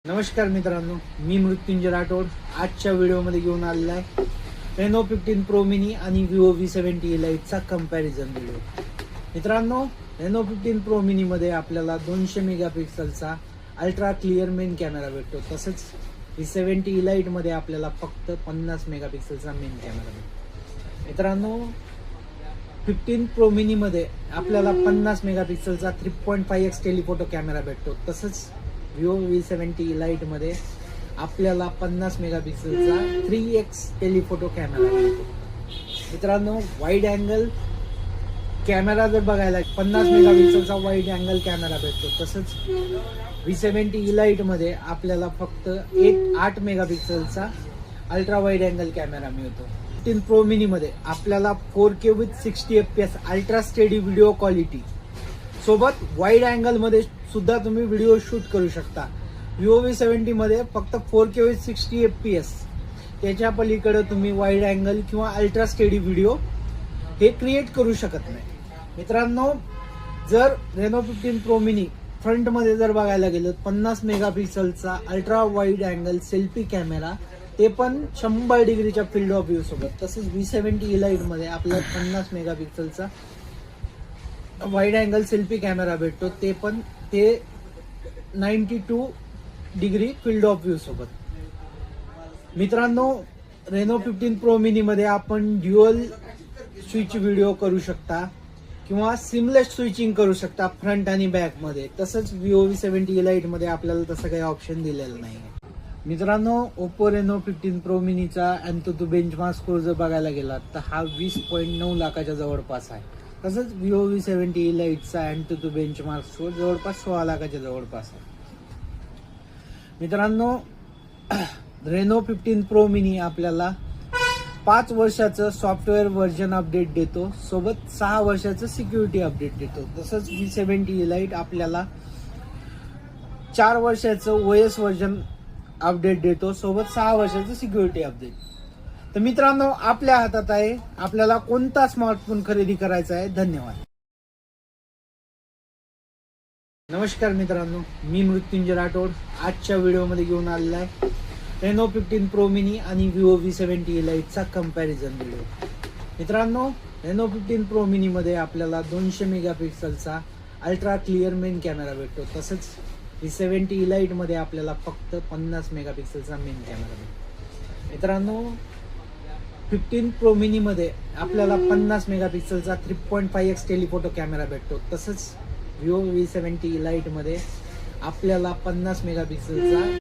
नमस्कार मित्रांनो, मी मृत्युंजय राठोड आजच्या व्हिडिओमध्ये घेऊन आलेला आहे रेनो 15 प्रो मिनी आणि विवो V70 लाईटचा कंपॅरिझन व्हिडिओ. मित्रांनो, रेनो 15 प्रो मिनी मध्ये आपल्याला 200 मेगापिक्सलचा अल्ट्रा क्लिअर मेन कॅमेरा भेटतो. तसंच V70 लाईट मध्ये आपल्याला फक्त 50 मेगापिक्सलचा मेन कॅमेरा भेटतो. मित्रांनो, 15 प्रो मिनी मध्ये आपल्याला 50 मेगापिक्सलचा 3.5x टेलिफोटो कॅमेरा भेटतो. तसंच विवो V70 लाईट मध्ये आपल्याला 50 मेगापिक्सलचा 3x टेलिफोटो कॅमेरा भेटतो. मित्रांनो, वाईड अँगल कॅमेरा जर बघायला 50 मेगापिक्सलचा वाईड अँगल कॅमेरा भेटतो. तसंच V70 लाईट मध्ये आपल्याला फक्त 8 मेगापिक्सलचा अल्ट्रा वाईड अँगल कॅमेरा मिळतो. 15 प्रो मिनी मध्ये आपल्याला 4K with 60 FPS ultra steady video quality सोबत वाईड अँगल मध्ये सुद्धा तुम्ही व्हिडिओ शूट करू शकता. विवो V70 मध्ये फक्त 4K विथ 60 FPS, त्याच्या पलीकडे तुम्ही वाईड अँगल किंवा अल्ट्रा स्टेडी व्हिडिओ हे क्रिएट करू शकत नाही. मित्रांनो, जर रेनो 15 प्रो मिनी फ्रंट मध्ये जर बघायला गेलं 50 मेगापिक्सलचा ultra wide angle selfie camera, ते पण 100 डिग्रीच्या फील्ड ऑफ व्ह्यू सोबत. तसंच V70 लाईट मध्ये आपल्याला 50 मेगापिक्सलचा वाईड अँगल सेल्फी कॅमेरा भेटतो, ते पण 92 डिग्री फील्ड ऑफ व्ह्यू सोबत. मित्रांनो, रेनो 15 प्रो मिनी मध्ये आपण ड्युअल स्विच व्हिडिओ करू शकता किंवा सिमलेस स्विचिंग करू शकता फ्रंट आणि बॅक मध्ये. तसंच विवो V70 लाईट मध्ये आपल्याला तसं काही ऑप्शन दिलेलं नाही. मित्रांनो, ओप्पो रेनो 15 प्रो मिनीचा AnTuTu बेंचमार्क स्कोर जर बघायला गेला तर हा 20.9 लाखाच्या जवळपास आहे. तसंच विवो V70 लाईटचा AnTuTu बेंचमार्क स्कोर जवळपास 16 लाखाच्या जवळपास आहे. मित्रांनो, रेनो 15 प्रो मिनी आपल्याला 5 वर्षाचं सॉफ्टवेअर व्हर्जन अपडेट देतो, सोबत 6 वर्षाचं सिक्युरिटी अपडेट देतो. तसंच V70 लाईट आपल्याला 4 वर्षाचं OS व्हर्जन अपडेट देतो, सोबत 6 वर्षाचं सिक्युरिटी अपडेट. तर मित्रांनो, आपल्या हातात आहे आपल्याला कोणता स्मार्टफोन खरेदी करायचा आहे. धन्यवाद. नमस्कार मित्रांनो, मी मृत्युंजय राठोड आजच्या व्हिडिओमध्ये घेऊन आलेला आहे रेनो 15 प्रो मिनी आणि विवो V70 लाईटचा कंपॅरिझन व्हिडिओ. मित्रांनो, रेनो 15 प्रो मिनी मध्ये आपल्याला 200 मेगापिक्सलचा अल्ट्रा क्लिअर मेन कॅमेरा भेटतो. तसंच V70 लाईट मध्ये आपल्याला फक्त 50 मेगापिक्सलचा मेन कॅमेरा भेटतो. मित्रांनो, 15 प्रो मिनी मध्ये आपल्याला 50 मेगापिक्सलचा 3.5x टेलिफोटो कॅमेरा भेटतो. तसंच विवो V70 लाईट मध्ये आपल्याला 50 मेगापिक्सलचा